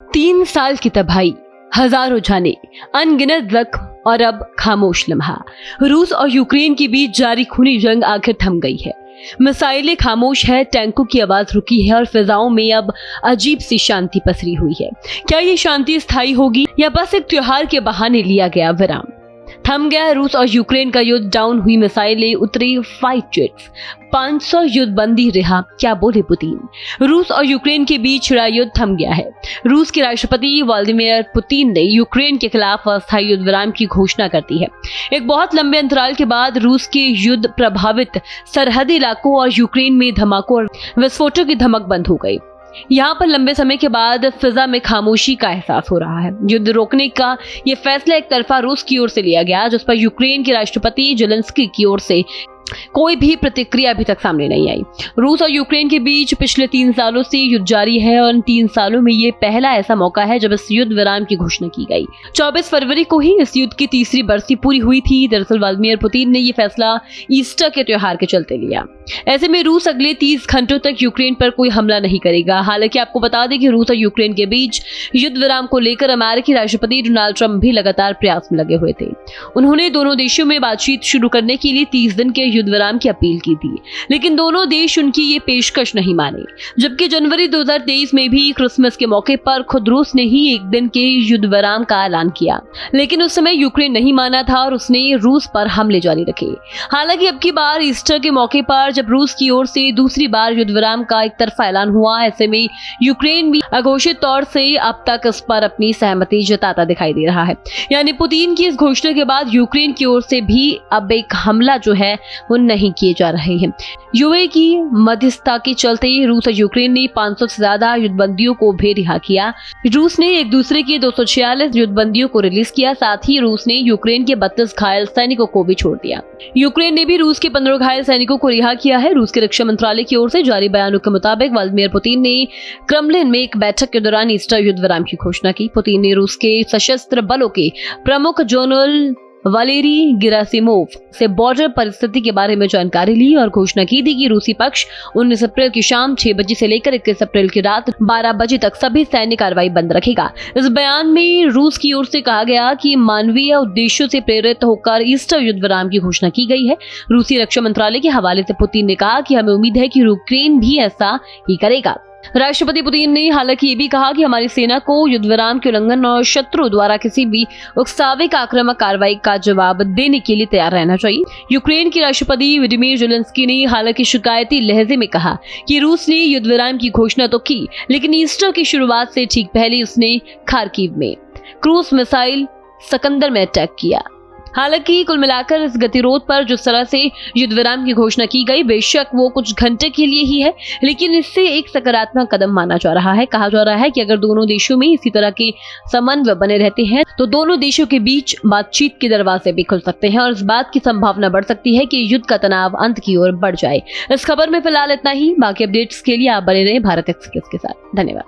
3 साल की तबाही, हजारों जाने, अनगिनत जख्म और अब खामोश लम्हा। रूस और यूक्रेन के बीच जारी खूनी जंग आखिर थम गई है। मिसाइलें खामोश है, टैंकों की आवाज रुकी है और फिजाओं में अब अजीब सी शांति पसरी हुई है। क्या ये शांति स्थायी होगी या बस एक त्योहार के बहाने लिया गया विराम? थम गया रूस और यूक्रेन का युद्ध, डाउन हुई मिसाइलें, उतरी फाइट जेट्स, 500 युद्धबंदी रिहा। क्या बोले पुतिन? रूस और यूक्रेन के बीच छिड़ा युद्ध थम गया है। रूस के राष्ट्रपति व्लादिमीर पुतिन ने यूक्रेन के खिलाफ अस्थायी युद्ध विराम की घोषणा कर दी है। एक बहुत लंबे अंतराल के बाद रूस के युद्ध प्रभावित सरहदी इलाकों और यूक्रेन में धमाकों और विस्फोटों की धमक बंद हो गई। यहाँ पर लंबे समय के बाद फिजा में खामोशी का एहसास हो रहा है। युद्ध रोकने का ये फैसला एक तरफा रूस की ओर से लिया गया, जिस पर यूक्रेन के राष्ट्रपति जेलेंस्की की ओर से कोई भी प्रतिक्रिया अभी तक सामने नहीं आई। रूस और यूक्रेन के बीच पिछले 3 सालों से युद्ध जारी है और इन 3 सालों में ये पहला ऐसा मौका है जब इस युद्ध विराम की घोषणा की गई। 24 फरवरी को ही इस युद्ध की तीसरी बरसी पूरी हुई थी। दरअसल व्लादिमीर पुतिन ने ये फैसला ईस्टर के त्योहार के चलते लिया। ऐसे में रूस अगले 30 घंटों तक यूक्रेन पर कोई हमला नहीं करेगा। हालांकि आपको बता दें कि रूस और यूक्रेन के बीच युद्ध विराम को लेकर अमेरिकी राष्ट्रपति डोनाल्ड ट्रंप भी लगातार प्रयास में लगे हुए थे। उन्होंने दोनों देशों में बातचीत शुरू करने के लिए 30 दिन के युद्ध विराम की अपील की थी, लेकिन दोनों देश उनकी ये पेशकश नहीं माने। जबकि जनवरी 2023 में भी क्रिसमस के मौके पर खुद रूस ने ही 1 दिन के युद्ध विराम का ऐलान किया, लेकिन उस समय यूक्रेन नहीं माना था और उसने रूस पर हमले जारी रखे। हालांकि अब की बार ईस्टर के मौके पर जब रूस की ओर से दूसरी बार युद्ध विराम का एक तरफा ऐलान हुआ, ऐसे में यूक्रेन भी अघोषित तौर से अब तक इस पर अपनी सहमति जताता दिखाई दे रहा है। यानी पुतिन की इस घोषणा के बाद यूक्रेन की ओर से भी अब एक हमला जो है वो नहीं किए जा रहे हैं। यूए की मध्यस्थता के चलते रूस और यूक्रेन ने 500 से ज्यादा युद्धबंदियों को भी रिहा किया। रूस ने एक दूसरे के 246 युद्धबंदियों को रिलीज किया। साथ ही रूस ने यूक्रेन के 32 घायल सैनिकों को भी छोड़ दिया। यूक्रेन ने भी रूस के 15 घायल सैनिकों को रिहा किया है। रूस के रक्षा मंत्रालय की ओर से जारी बयानों के मुताबिक व्लादिमीर पुतिन ने क्रेमलिन में एक बैठक के दौरान ईस्टर युद्ध विराम की घोषणा की। पुतिन ने रूस के सशस्त्र बलों के प्रमुख जनरल वलेरी गेरासिमोव से बॉर्डर परिस्थिति के बारे में जानकारी ली और घोषणा की थी कि रूसी पक्ष 19 अप्रैल की शाम 6 बजे से लेकर 21 अप्रैल की रात 12 बजे तक सभी सैन्य कार्रवाई बंद रखेगा। इस बयान में रूस की ओर से कहा गया कि मानवीय उद्देश्यों से प्रेरित होकर ईस्टर युद्ध विराम की घोषणा की गई है। रूसी रक्षा मंत्रालय के हवाले से पुतिन ने कहा कि हमें उम्मीद है कि यूक्रेन भी ऐसा ही करेगा। राष्ट्रपति पुतिन ने हालांकि ये भी कहा कि हमारी सेना को युद्ध विराम के उल्लंघन और शत्रु द्वारा किसी भी उकसावे आक्रामक कार्रवाई का जवाब देने के लिए तैयार रहना चाहिए। यूक्रेन के राष्ट्रपति व्लादिमीर जेलेंस्की ने हालांकि शिकायती लहजे में कहा कि रूस ने युद्ध विराम की घोषणा तो की, लेकिन ईस्टर की शुरुआत से ठीक पहले उसने खार्किव में क्रूज मिसाइल सकंदर में अटैक किया। हालांकि कुल मिलाकर इस गतिरोध पर जिस तरह से युद्ध विराम की घोषणा की गई, बेशक वो कुछ घंटे के लिए ही है, लेकिन इससे एक सकारात्मक कदम माना जा रहा है। कहा जा रहा है कि अगर दोनों देशों में इसी तरह के समन्वय बने रहते हैं तो दोनों देशों के बीच बातचीत के दरवाजे भी खुल सकते हैं और इस बात की संभावना बढ़ सकती है कि युद्ध का तनाव अंत की ओर बढ़ जाए। इस खबर में फिलहाल इतना ही। बाकी अपडेट्स के लिए आप बने रहें भारत एक्सप्रेस के साथ। धन्यवाद।